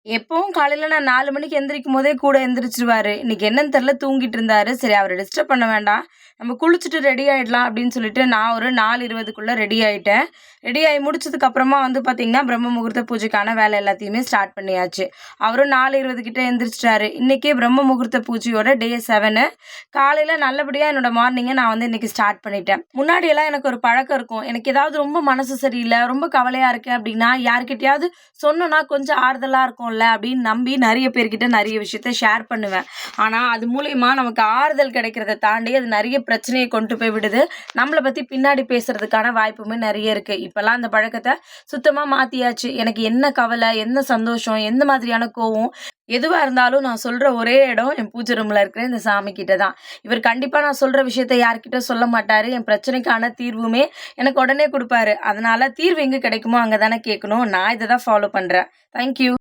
எப்பவும் காலையில நான் 4 மணிக்கு எந்திரிக்கும்போதே கூட எந்திரிச்சுருவாரு. இன்னைக்கு என்னன்னு தெரியல தூங்கிட்டு இருந்தாரு. சரி அவர டிஸ்டர்ப் பண்ண வேண்டாம். நம்ம குளிச்சுட்டு ரெடி ஆயிடலாம் அப்படின்னு சொல்லிட்டு நான் ஒரு 4:20க்குள்ள ரெடி ஆயிட்டேன். ரெடி ஆயி முடிச்சதுக்கு அப்புறமா வந்து பார்த்தீங்கன்னா, பிரம்ம முகூர்த்த பூஜைக்கான வேலை எல்லாத்தையுமே ஸ்டார்ட் பண்ணியாச்சு. அவரும் 4:20 கிட்ட எந்திரிச்சுட்டாரு. இன்னைக்கு பிரம்ம முகூர்த்த பூஜையோட டே 7. காலையில நல்லபடியா என்னோட மார்னிங்க நான் வந்து இன்னைக்கு ஸ்டார்ட் பண்ணிட்டேன். முன்னாடியெல்லாம் எனக்கு ஒரு பழக்கம் இருக்கும். எனக்கு ஏதாவது ரொம்ப மனசு சரியில்ல, ரொம்ப கவலையா இருக்கேன் அப்படின்னா, யார்கிட்டயாவது சொன்னோம்னா கொஞ்சம் ஆறுதலா இருக்கும்ல அப்படின்னு நம்பி நெறைய பேர்கிட்ட நெறைய விஷயத்த ஷேர் பண்ணுவேன். ஆனா, அது மூலியமா நமக்கு ஆறுதல் கிடைக்கிறத தாண்டி அது நெறைய பிரச்சனைய கொண்டு போய் விடுது. நம்மள பத்தி பின்னாடி பேசுறதுக்கான வாய்ப்புமே நெறைய இருக்கு. இப்பலாம் அந்த பழக்கத்த சுத்தமா மாத்தியாச்சு. எனக்கு என்ன கவல, என்ன சந்தோஷம், எந்த மாதிரியான கோவம், எதுவா இருந்தாலும் நான் சொல்ற ஒரே இடம் என் பூஜை ரூம்ல இருக்கிற இந்த சாமி கிட்ட தான். இவர் கண்டிப்பா நான் சொல்ற விஷயத்த யார்கிட்டயும் சொல்ல மாட்டாரு. என் பிரச்சனைக்கான தீர்வுமே எனக்கு உடனே குடுப்பாரு. அதனால தீர்வு எங்க கிடைக்குமோ அங்க தானே கேட்கணும். நான் இத தான் ஃபாலோ பண்றேன். Thank you.